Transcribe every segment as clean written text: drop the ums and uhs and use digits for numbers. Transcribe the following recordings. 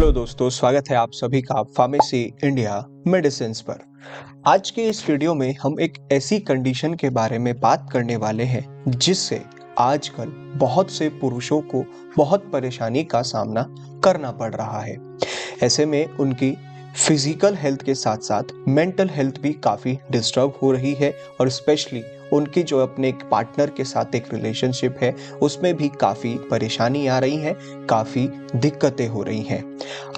Hello दोस्तों, स्वागत है आप सभी का फार्मेसी इंडिया मेडिसिन पर। आज के इस वीडियो में हम एक ऐसी कंडीशन के बारे में बात करने वाले हैं जिससे आजकल बहुत से पुरुषों को बहुत परेशानी का सामना करना पड़ रहा है। ऐसे में उनकी फिजिकल हेल्थ के साथ साथ मेंटल हेल्थ भी काफ़ी डिस्टर्ब हो रही है और स्पेशली उनकी जो अपने एक पार्टनर के साथ एक रिलेशनशिप है उसमें भी काफ़ी परेशानी आ रही है, काफ़ी दिक्कतें हो रही हैं।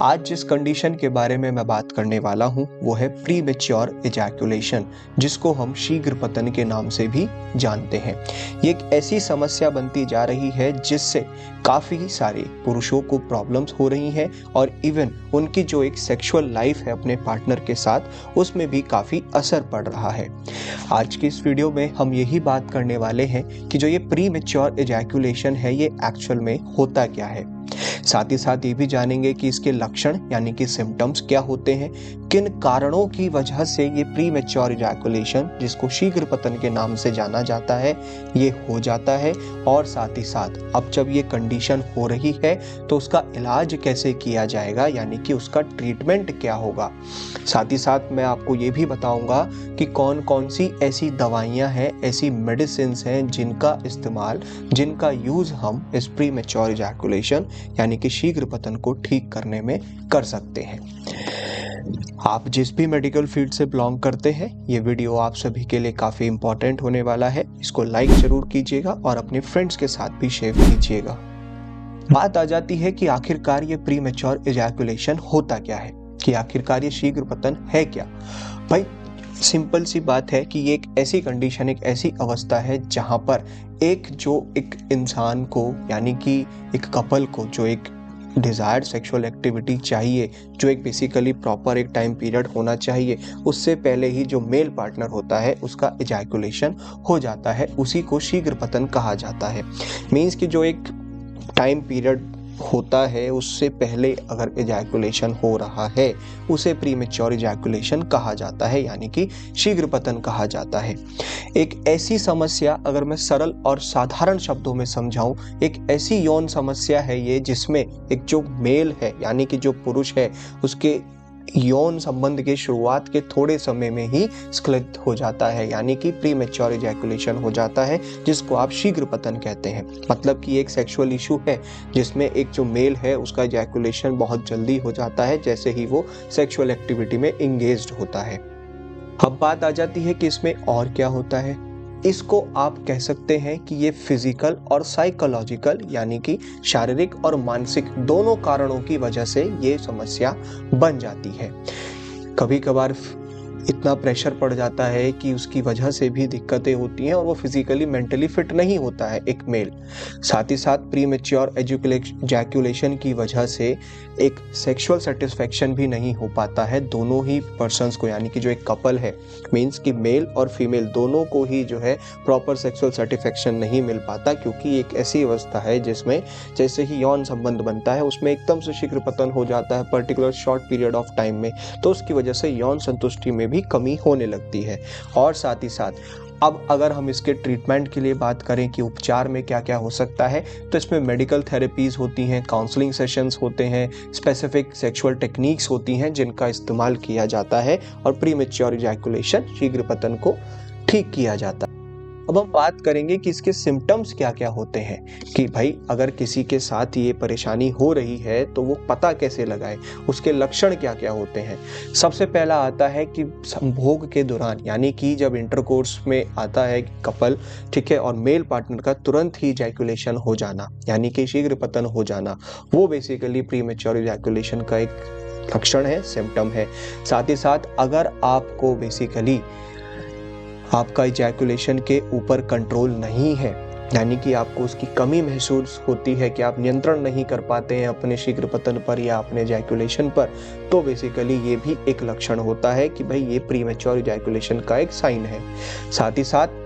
आज जिस कंडीशन के बारे में मैं बात करने वाला हूँ वो है प्रीमेच्योर इजैकुलेशन, जिसको हम शीघ्र पतन के नाम से भी जानते हैं। ये एक ऐसी समस्या बनती जा रही है जिससे काफ़ी सारे पुरुषों को प्रॉब्लम्स हो रही हैं और इवन उनकी जो एक सेक्सुअल लाइफ है अपने पार्टनर के साथ उसमें भी काफ़ी असर पड़ रहा है। आज की इस वीडियो में हम यही बात करने वाले हैं कि जो ये प्रीमेच्योर इजैकुलेशन है ये एक्चुअल में होता क्या है। साथ ही साथ ये भी जानेंगे कि इसके लक्षण यानी कि सिम्टम्स क्या होते हैं, किन कारणों की वजह से ये प्रीमेच्योर इजैकुलेशन, जिसको शीघ्र पतन के नाम से जाना जाता है, ये हो जाता है और साथ ही साथ अब जब ये कंडीशन हो रही है तो उसका इलाज कैसे किया जाएगा यानी कि उसका ट्रीटमेंट क्या होगा। साथ ही साथ मैं आपको ये भी बताऊंगा कि कौन कौन सी ऐसी दवाइयाँ हैं, ऐसी मेडिसिन्स हैं जिनका इस्तेमाल, जिनका यूज़ हम इस प्रीमेच्योर इजैकुलेशन यानी कि शीघ्र पतन को ठीक करने में कर सकते हैं। आप जिस भी मेडिकल फील्ड से बिलोंग करते हैं, ये वीडियो आप सभी के लिए काफ़ी इंपॉर्टेंट होने वाला है। इसको लाइक जरूर कीजिएगा और अपने फ्रेंड्स के साथ भी शेयर कीजिएगा। बात आ जाती है कि आखिरकार ये प्रीमेच्योर इजैकुलेशन होता क्या है, कि आखिरकार ये शीघ्र पतन है क्या। भाई सिंपल सी बात है कि ये एक ऐसी कंडीशन, एक ऐसी अवस्था है जहां पर एक इंसान को यानी कि एक कपल को जो एक डिजायर्ड सेक्सुअल एक्टिविटी चाहिए, जो एक बेसिकली प्रॉपर एक टाइम पीरियड होना चाहिए, उससे पहले ही जो मेल पार्टनर होता है उसका इजैकुलेशन हो जाता है, उसी को शीघ्र पतन कहा जाता है। मीन्स कि जो एक टाइम पीरियड होता है उससे पहले अगर इजैकुलेशन हो रहा है उसे प्रीमेच्योर इजैकुलेशन कहा जाता है यानी कि शीघ्र पतन कहा जाता है। एक ऐसी समस्या, अगर मैं सरल और साधारण शब्दों में समझाऊं, एक ऐसी यौन समस्या है ये जिसमें एक जो मेल है यानी कि जो पुरुष है उसके यौन संबंध के शुरुआत के थोड़े समय में ही स्खलित हो जाता है यानी कि प्रीमेच्योर इजैकुलेशन हो जाता है, जिसको आप शीघ्र पतन कहते हैं। मतलब कि एक सेक्सुअल इशू है जिसमें एक जो मेल है उसका इजैकुलेशन बहुत जल्दी हो जाता है जैसे ही वो सेक्सुअल एक्टिविटी में इंगेज्ड होता है। अब बात आ जाती है कि इसमें और क्या होता है। इसको आप कह सकते हैं कि ये फिजिकल और साइकोलॉजिकल यानी कि शारीरिक और मानसिक दोनों कारणों की वजह से ये समस्या बन जाती है। कभी कभार इतना प्रेशर पड़ जाता है कि उसकी वजह से भी दिक्कतें होती हैं और वो फिजिकली मेंटली फिट नहीं होता है एक मेल। साथ ही साथ प्रीमेच्योर इजैकुलेशन की वजह से एक सेक्सुअल सेटिस्फेक्शन भी नहीं हो पाता है दोनों ही पर्सन्स को, यानी कि जो एक कपल है, मीन्स कि मेल और फीमेल दोनों को ही जो है प्रॉपर सेक्सुअल सेटिस्फेक्शन नहीं मिल पाता, क्योंकि एक ऐसी अवस्था है जिसमें जैसे ही यौन संबंध बनता है उसमें एकदम से शीघ्र पतन हो जाता है particular short period of time में, तो उसकी वजह से यौन संतुष्टि में भी कमी होने लगती है। और साथ ही साथ अब अगर हम इसके ट्रीटमेंट के लिए बात करें कि उपचार में क्या क्या हो सकता है, तो इसमें मेडिकल थेरेपीज होती हैं, काउंसलिंग सेशंस होते हैं, स्पेसिफिक सेक्सुअल टेक्निक्स होती हैं जिनका इस्तेमाल किया जाता है और प्रीमेच्योर इजैकुलेशन शीघ्र पतन को ठीक किया जाता है। अब हम बात करेंगे कि इसके सिम्टम्स क्या क्या होते हैं, कि भाई अगर किसी के साथ ये परेशानी हो रही है तो वो पता कैसे लगाए, उसके लक्षण क्या क्या होते हैं। सबसे पहला आता है कि संभोग के दौरान यानी कि जब इंटरकोर्स में आता है कपल, ठीक है, और मेल पार्टनर का तुरंत ही इजैकुलेशन हो जाना यानी कि शीघ्र पतन हो जाना, वो बेसिकली प्रीमेच्योर इजैकुलेशन का एक लक्षण है, सिम्टम है। साथ ही साथ अगर आपको बेसिकली आपका इजैकुलेशन के ऊपर कंट्रोल नहीं है यानी कि आपको उसकी कमी महसूस होती है कि आप नियंत्रण नहीं कर पाते हैं अपने शीघ्र पतन पर या अपने इजैकुलेशन पर, तो बेसिकली ये भी एक लक्षण होता है कि भाई ये प्रीमेच्योर इजैकुलेशन का एक साइन है। साथ ही साथ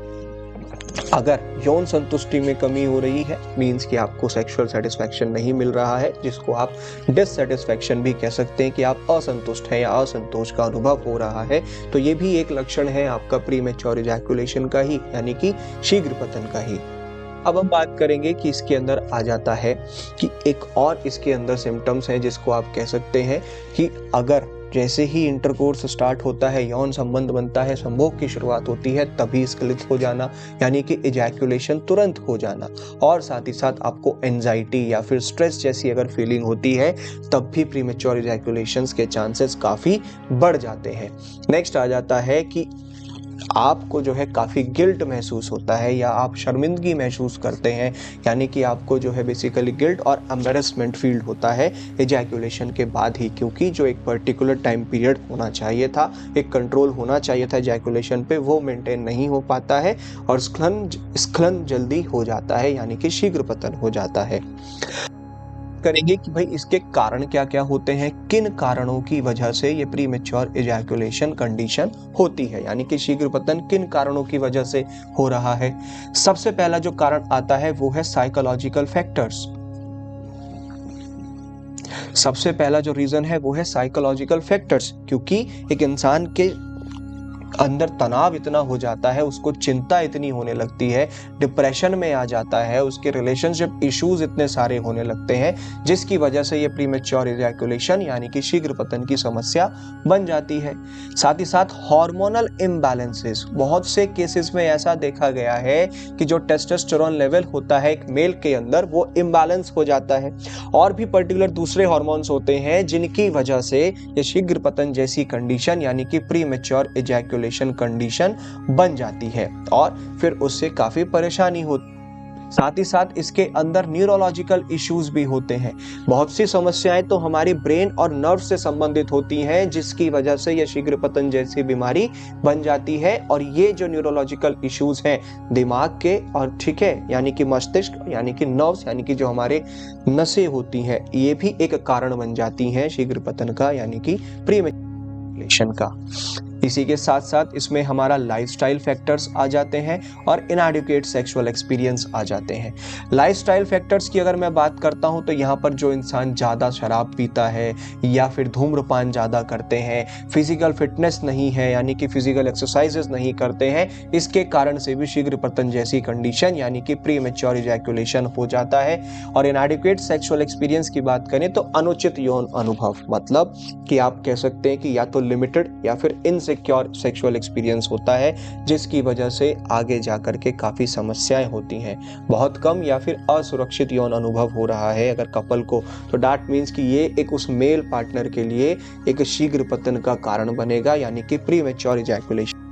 अगर यौन संतुष्टि में कमी हो रही है, मीन्स कि आपको सेक्सुअल सेटिस्फेक्शन नहीं मिल रहा है, जिसको आप डिससेटिस्फेक्शन भी कह सकते हैं कि आप असंतुष्ट हैं या असंतोष का अनुभव हो रहा है, तो ये भी एक लक्षण है आपका प्रीमेच्योर इजैकुलेशन का ही यानी कि शीघ्र पतन का ही। अब हम बात करेंगे कि इसके अंदर आ जाता है कि एक और इसके अंदर सिम्टम्स हैं जिसको आप कह सकते हैं कि अगर जैसे ही इंटरकोर्स स्टार्ट होता है, यौन संबंध बनता है, संभोग की शुरुआत होती है, तभी स्खलित हो जाना यानी कि इजैकुलेशन तुरंत हो जाना, और साथ ही साथ आपको एंजाइटी या फिर स्ट्रेस जैसी अगर फीलिंग होती है तब भी प्रीमेच्योर इजैकुलेशंस के चांसेस काफ़ी बढ़ जाते हैं। नेक्स्ट आ जाता है कि आपको जो है काफ़ी गिल्ट महसूस होता है या आप शर्मिंदगी महसूस करते हैं, यानी कि आपको जो है बेसिकली गिल्ट और एम्बैरेसमेंट फील होता है इजैकुलेशन के बाद ही, क्योंकि जो एक पर्टिकुलर टाइम पीरियड होना चाहिए था, एक कंट्रोल होना चाहिए था इजैकुलेशन पे, वो मेंटेन नहीं हो पाता है और स्खलन जल्दी हो जाता है, यानी कि शीघ्र पतन हो जाता है। करेंगे कि भाई इसके कारण क्या क्या होते हैं, किन कारणों की वजह से ये प्रीमेच्योर इजैकुलेशन कंडीशन होती है, यानी कि शीघ्र पतन किन कारणों की वजह से हो रहा है। सबसे पहला जो कारण आता है वो है साइकोलॉजिकल फैक्टर्स। सबसे पहला जो रीजन है वो है साइकोलॉजिकल फैक्टर्स, क्योंकि एक इंसान के अंदर तनाव इतना हो जाता है, उसको चिंता इतनी होने लगती है, डिप्रेशन में आ जाता है, उसके रिलेशनशिप इश्यूज इतने सारे होने लगते हैं, जिसकी वजह से ये प्रीमेच्योर इजैकुलेशन यानी कि शीघ्र पतन की समस्या बन जाती है। साथ ही साथ हार्मोनल इम्बैलेंसेस, बहुत से केसेस में ऐसा देखा गया है कि जो टेस्टोस्टेरोन लेवल होता है एक मेल के अंदर वो इम्बैलेंस हो जाता है, और भी पर्टिकुलर दूसरे हार्मोन्स होते हैं जिनकी वजह से ये शीघ्र पतन जैसी कंडीशन यानी कि प्रीमेच्योर इजैकुलेशन कंडीशन बन जाती है और फिर उससे काफी परेशानी होती। साथ ही साथ इसके अंदर न्यूरोलॉजिकल इश्यूज भी होते हैं। बहुत सी समस्याएं तो हमारी ब्रेन और नर्व से संबंधित होती हैं, जिसकी वजह से यह शीघ्र पतन जैसी बीमारी बन जाती है। और ये जो न्यूरोलॉजिकल इश्यूज हैं दिमाग के, और ठीक है, यानी कि मस्तिष्क यानी कि नर्व्स यानी कि जो हमारे नसें होती हैं, ये भी एक कारण बन जाती हैं शीघ्र पतन का यानी कि प्रीमेच्योर का। इसी के साथ साथ इसमें हमारा लाइफस्टाइल फैक्टर्स आ जाते हैं और इनएडिक्वेट सेक्सुअल एक्सपीरियंस आ जाते हैं। लाइफस्टाइल फैक्टर्स की अगर मैं बात करता हूं तो यहाँ पर जो इंसान ज़्यादा शराब पीता है या फिर धूम्रपान ज़्यादा करते हैं, फिजिकल फिटनेस नहीं है यानी कि फिजिकल एक्सरसाइजेस नहीं करते हैं, इसके कारण से भी शीघ्र पतन जैसी कंडीशन यानी कि प्रीमेच्योर इजैकुलेशन हो जाता है। और इनएडिक्वेट सेक्सुअल एक्सपीरियंस की बात करें तो अनुचित यौन अनुभव, मतलब कि आप कह सकते हैं कि या तो लिमिटेड या फिर इनसिक्योर सेक्सुअल एक्सपीरियंस होता है, जिसकी वजह से आगे जाकर के काफ़ी समस्याएं होती हैं। बहुत कम या फिर असुरक्षित यौन अनुभव हो रहा है अगर कपल को, तो दैट मीन्स कि ये एक उस मेल पार्टनर के लिए एक शीघ्र पतन का कारण बनेगा यानी कि प्रीमेच्योर इजैकुलेशन।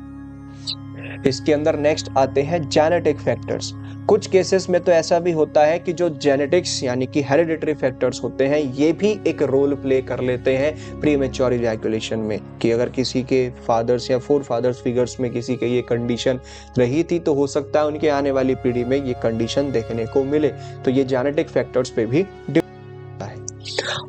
इसके अंदर नेक्स्ट आते हैं जेनेटिक फैक्टर्स। कुछ केसेस में तो ऐसा भी होता है कि जो जेनेटिक्स यानी कि हेरिडिटरी फैक्टर्स होते हैं ये भी एक रोल प्ले कर लेते हैं प्रीमेच्योर इजैकुलेशन में, कि अगर किसी के फादर्स या फोर फादर्स फिगर्स में किसी के ये कंडीशन रही थी तो हो सकता है उनके आने वाली पीढ़ी में ये कंडीशन देखने को मिले, तो ये जेनेटिक फैक्टर्स पे भी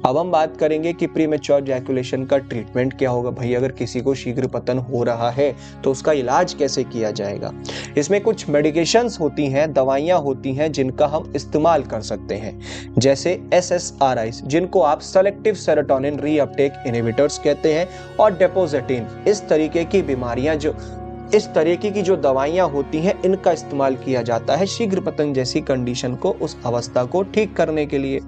अब हम बात करेंगे कि प्रीमेच्योर इजैकुलेशन का ट्रीटमेंट क्या होगा। भाई अगर किसी को शीघ्र पतन हो रहा है तो उसका इलाज कैसे किया जाएगा। इसमें कुछ मेडिकेशंस होती हैं, दवाइयां होती हैं जिनका हम इस्तेमाल कर सकते हैं, जैसे SSRIs जिनको आप सेलेक्टिव सेरोटोनिन रीअपटेक इनहिबिटर्स कहते हैं, और डेपोजेटिन। इस तरीके की बीमारियां इस तरीके की जो दवाइयां होती हैं इनका इस्तेमाल किया जाता है शीघ्र पतन जैसी कंडीशन को, उस अवस्था को ठीक करने के लिए।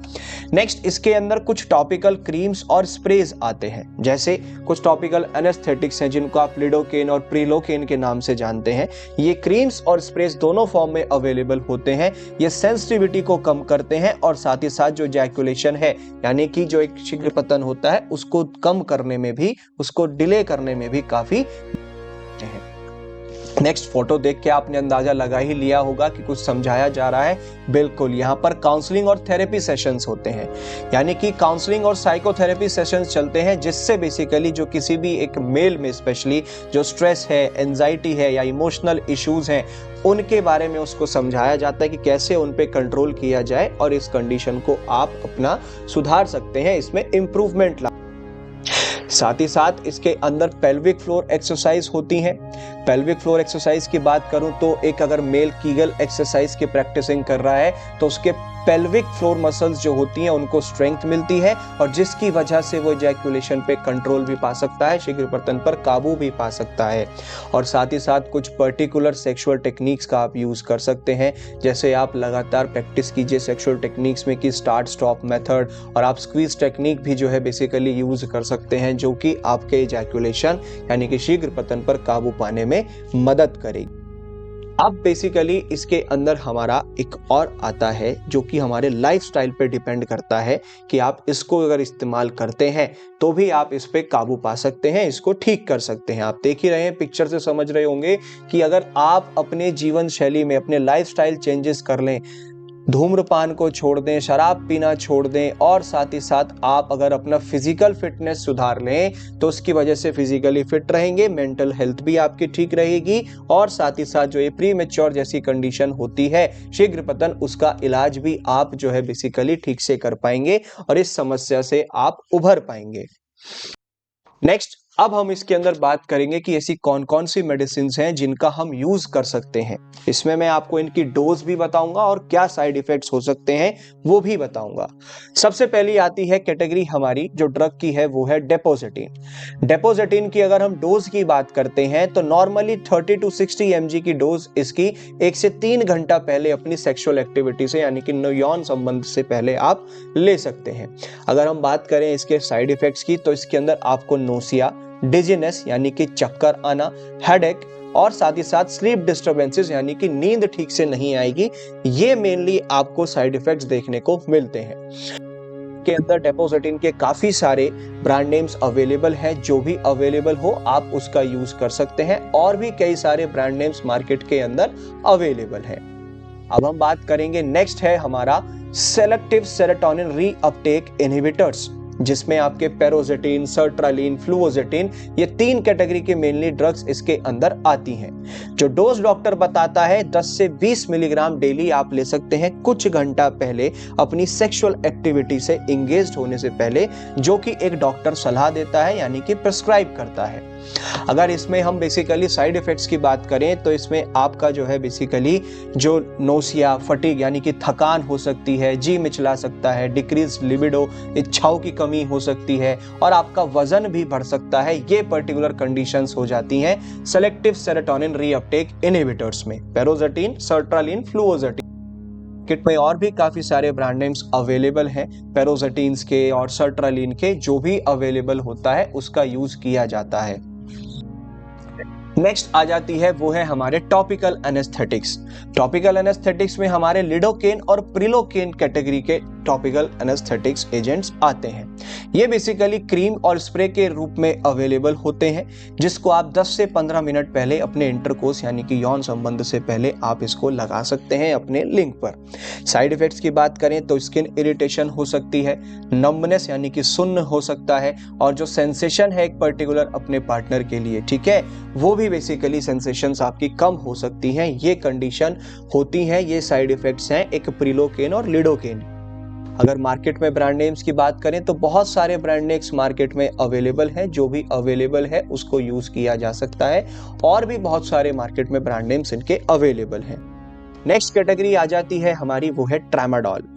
नेक्स्ट इसके अंदर कुछ टॉपिकल क्रीम्स और स्प्रेज आते हैं, जैसे कुछ टॉपिकल एनेस्थेटिक्स हैं जिनको आप लिडोकेन और प्रीलोकेन के नाम से जानते हैं। ये क्रीम्स और स्प्रेज दोनों फॉर्म में अवेलेबल होते हैं। ये सेंसिटिविटी को कम करते हैं और साथ ही साथ जो इजैकुलेशन है यानी कि जो एक शीघ्र पतन होता है उसको कम करने में भी, उसको डिले करने में भी काफी है। नेक्स्ट फोटो देख के आपने अंदाजा लगा ही लिया होगा कि कुछ समझाया जा रहा है। बिल्कुल, यहाँ पर काउंसलिंग और थेरेपी सेशंस होते हैं, यानी कि काउंसलिंग और साइकोथेरेपी सेशंस चलते हैं, जिससे बेसिकली जो किसी भी एक मेल में स्पेशली जो स्ट्रेस है, एंजाइटी है या इमोशनल इश्यूज हैं, उनके बारे में उसको समझाया जाता है कि कैसे उन पे कंट्रोल किया जाए और इस कंडीशन को आप अपना सुधार सकते हैं, इसमें इंप्रूवमेंट ला। साथ ही साथ इसके अंदर पेल्विक फ्लोर एक्सरसाइज होती हैं। पेल्विक फ्लोर एक्सरसाइज की बात करूं तो एक अगर मेल कीगल एक्सरसाइज की प्रैक्टिसिंग कर रहा है तो उसके पेल्विक फ्लोर मसल्स जो होती हैं उनको स्ट्रेंथ मिलती है और जिसकी वजह से वो इजैक्यूलेशन पे कंट्रोल भी पा सकता है, शीघ्र पतन पर काबू भी पा सकता है। और साथ ही साथ कुछ पर्टिकुलर सेक्सुअल टेक्निक्स का आप यूज कर सकते हैं, जैसे आप लगातार प्रैक्टिस कीजिए सेक्सुअल टेक्निक्स में कि स्टार्ट स्टॉप मेथड, और आप स्क्वीज टेक्निक भी जो है बेसिकली यूज कर सकते हैं जो कि आपके इजैक्यूलेशन यानी कि शीघ्र पतन पर काबू पाने में मदद करेगी। अब बेसिकली इसके अंदर हमारा एक और आता है जो कि हमारे लाइफस्टाइल पे डिपेंड करता है कि आप इसको अगर इस्तेमाल करते हैं तो भी आप इस पे काबू पा सकते हैं, इसको ठीक कर सकते हैं। आप देख ही रहे हैं, पिक्चर से समझ रहे होंगे कि अगर आप अपने जीवन शैली में अपने लाइफस्टाइल चेंजेस कर लें, धूम्रपान को छोड़ दें, शराब पीना छोड़ दें और साथ ही साथ आप अगर अपना फिजिकल फिटनेस सुधार लें तो उसकी वजह से फिजिकली फिट रहेंगे, मेंटल हेल्थ भी आपकी ठीक रहेगी और साथ ही साथ जो ये प्री मैच्योर जैसी कंडीशन होती है शीघ्र पतन, उसका इलाज भी आप जो है बेसिकली ठीक से कर पाएंगे और इस समस्या से आप उभर पाएंगे। नेक्स्ट, अब हम इसके अंदर बात करेंगे कि ऐसी कौन कौन सी मेडिसिन हैं जिनका हम यूज कर सकते हैं। इसमें मैं आपको इनकी डोज भी बताऊंगा और क्या साइड इफेक्ट्स हो सकते हैं वो भी बताऊंगा। सबसे पहली आती है कैटेगरी हमारी जो ड्रग की है, वो है डेपोजेटिन। डेपोजेटिन की अगर हम डोज की बात करते हैं तो नॉर्मली 30 to 60 mg की डोज इसकी 1 से 3 घंटा पहले अपनी सेक्सुअल एक्टिविटी से यानी कि यौन संबंध से पहले आप ले सकते हैं। अगर हम बात करें इसके साइड इफेक्ट्स की तो इसके अंदर आपको नोसिया, डिजीनेस यानी कि चक्कर आना, हेडेक और साथ ही साथ स्लीप डिस्टर्बेंसेस यानी कि नींद ठीक से नहीं आएगी, ये मेनली आपको साइड इफेक्ट्स देखने को मिलते हैं। के अंदर डेपोजेटिन के काफी सारे ब्रांड नेम्स अवेलेबल हैं, जो भी अवेलेबल हो आप उसका यूज कर सकते हैं और भी कई सारे ब्रांड नेम्स मार्केट के अंदर अवेलेबल हैं। अब हम बात करेंगे, नेक्स्ट है हमारा सेलेक्टिव सेरोटोनिन रीअपटेक इनहिबिटर्स, जिसमें आपके पैरोजेटिन, सर्ट्रालिन, फ्लुओजेटिन, ये 3 कैटेगरी के मेनली ड्रग्स इसके अंदर आती हैं। जो डोज डॉक्टर बताता है 10 से 20 मिलीग्राम डेली आप ले सकते हैं कुछ घंटा पहले अपनी सेक्सुअल एक्टिविटी से इंगेज्ड होने से पहले, जो कि एक डॉक्टर सलाह देता है यानी कि प्रिस्क्राइब करता है। अगर इसमें हम बेसिकली साइड इफेक्ट्स की बात करें तो इसमें आपका जो है बेसिकली जो नोसिया, फटीग यानी कि थकान हो सकती है, जी मिचला सकता है, डिक्रीज लिबिडो, इच्छाओं की कमी हो सकती है और आपका वजन भी बढ़ सकता है। ये पर्टिकुलर कंडीशंस हो जाती हैं सेलेक्टिव सेरोटोनिन रीअपटेक इनहिबिटर्स में, पैरोजेटिन, सर्ट्रालिन, फ्लुओजेटिन। मार्केट में और भी काफी सारे ब्रांड नेम्स अवेलेबल हैं पैरोजेटिन्स के और सर्ट्रालिन के, जो भी अवेलेबल होता है उसका यूज किया जाता है। नेक्स्ट आ जाती है वो है हमारे टॉपिकल एनेस्थेटिक्स। टॉपिकल एनेस्थेटिक्स में हमारे लिडोकेन और प्रिलोकेन कैटेगरी के टॉपिकल एनेस्थेटिक्स एजेंट्स आते हैं। ये बेसिकली क्रीम और स्प्रे के रूप में अवेलेबल होते हैं, जिसको आप 10 से 15 मिनट पहले अपने इंटरकोर्स यानी कि यौन संबंध से पहले आप इसको लगा सकते हैं अपने लिंग पर। साइड इफेक्ट्स की बात करें तो स्किन इरिटेशन हो सकती है, नंबनेस यानी कि सुन्न हो सकता है और जो सेंसेशन है एक पर्टिकुलर अपने पार्टनर के लिए, ठीक है, वो भी बेसिकली सेंसेशंस आपकी कम हो सकती हैं। ये कंडीशन होती हैं, ये साइड इफेक्ट्स हैं एक प्रिलोकेन और लिडोकेन। अगर मार्केट में ब्रांड नेम्स की बात करें तो बहुत सारे ब्रांड नेम्स मार्केट में अवेलेबल हैं, जो भी अवेलेबल है उसको यूज किया जा सकता है और भी बहुत सारे मार्केट में ब्रांड नेम्स इनके अवेलेबल हैं। नेक्स्ट कैटेगरी आ जाती है हमारी, वो है ट्रामाडोल।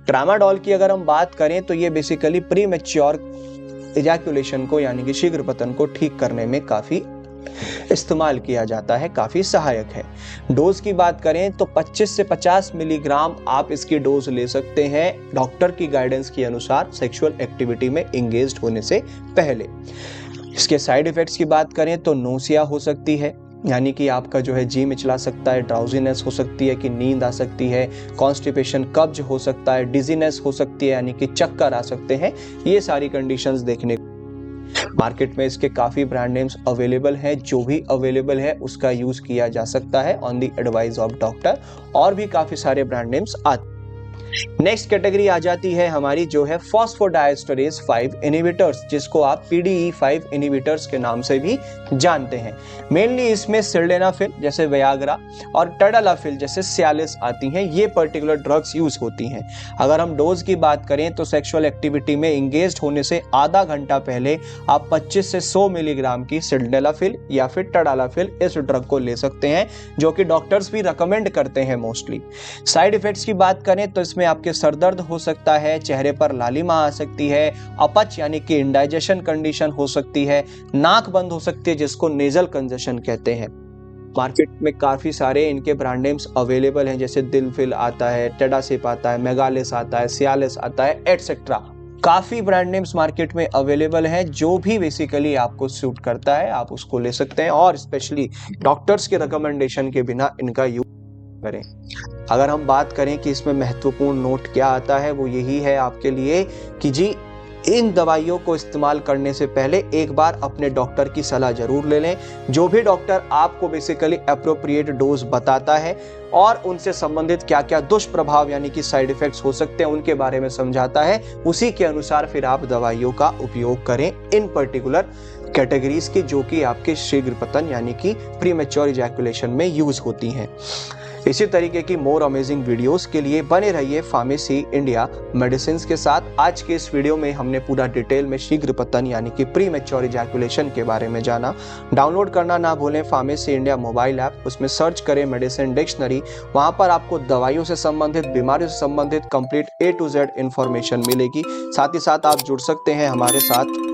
ट्रामाडोल की अगर हम बात करें तो ये बेसिकली प्री मैच्योर इजैक्यूलेशन को यानी कि शीघ्र पतन को ठीक करने में काफी इस्तेमाल किया जाता है, काफी सहायक है। डोज की बात करें तो 25 से 50 मिलीग्राम आप इसकी डोज ले सकते हैं डॉक्टर की गाइडेंस के अनुसार सेक्सुअल एक्टिविटी में एंगेज्ड होने से पहले। इसके साइड इफेक्ट्स की बात करें तो नोसिया हो सकती है यानी कि आपका जो है जी मिचला सकता है, ड्राउजीनेस हो सकती है कि नींद आ सकती है, कॉन्स्टिपेशन कब्ज हो सकता है, डिजीनेस हो सकती है यानी कि चक्कर आ सकते हैं। ये सारी कंडीशंस देखने मार्केट में इसके काफी ब्रांड नेम्स अवेलेबल हैं, जो भी अवेलेबल है उसका यूज किया जा सकता है on the advice of doctor, और भी काफी सारे ब्रांड नेम्स आते हैं। नेक्स्ट कैटेगरी आ जाती है हमारी जो है फॉस्फोडाइएस्टरेज 5 इनहिबिटर्स, जिसको आप PDE5 इनहिबिटर्स के नाम से भी जानते हैं। मेनली इसमें सिल्डेनाफिल जैसे वियाग्रा और टैडलाफिल जैसे सियालिस आती हैं, ये पर्टिकुलर ड्रग्स यूज होती हैं। अगर हम डोज की बात करें तो सेक्सुअल एक्टिविटी में इंगेज्ड होने से आधा घंटा पहले आप 25 से 100 मिलीग्राम की सिल्डेनाफिल या फिर टैडलाफिल इस ड्रग को ले सकते हैं, जो कि डॉक्टर्स भी रिकमेंड करते हैं मोस्टली। साइड इफेक्ट्स की बात करें तो इसमें आपके सर दर्द हो सकता है, चेहरे पर लालिमा आ सकती है, अपच यानी कि इंडाइजेशन कंडीशन हो सकती है, नाक बंद हो सकती है जिसको नेजल कंजेशन कहते हैं। मार्केट में काफी सारे इनके ब्रांड नेम्स अवेलेबल हैं, जैसे दिलफिल आता है, टेडासिप आता है, मेगालिस आता है, सियालिस आता है, एटसेट्रा। काफी ब्रांड नेम्स मार्केट में अवेलेबल हैं, जो भी बेसिकली आपको सूट करता है आप उसको ले सकते हैं, और स्पेशली डॉक्टर्स के रिकमेंडेशन के बिना इनका यूज करें। अगर हम बात करें कि इसमें महत्वपूर्ण नोट क्या आता है, वो यही है आपके लिए कि जी इन दवाइयों को इस्तेमाल करने से पहले एक बार अपने डॉक्टर की सलाह जरूर ले लें। जो भी डॉक्टर आपको बेसिकली एप्रोप्रिएट डोज बताता है और उनसे संबंधित क्या क्या दुष्प्रभाव यानी कि साइड इफेक्ट्स हो सकते हैं उनके बारे में समझाता है, उसी के अनुसार फिर आप दवाइयों का उपयोग करें इन पर्टिकुलर कैटेगरीज की, जो कि आपके शीघ्र पतन यानी कि प्रीमेच्योर इजैकुलेशन में यूज होती हैं। इसी तरीके की मोर अमेजिंग वीडियोस के लिए बने रहिए फार्मेसी इंडिया मेडिसिन के साथ। आज के इस वीडियो में हमने पूरा डिटेल में शीघ्र पतन यानी कि प्रीमेच्योर इजैकुलेशन के बारे में जाना। डाउनलोड करना ना भूलें फार्मेसी इंडिया मोबाइल ऐप, उसमें सर्च करें मेडिसिन डिक्शनरी। वहां पर आपको दवाइयों से संबंधित, बीमारियों से संबंधित complete A to Z information मिलेगी। साथ ही साथ आप जुड़ सकते हैं हमारे साथ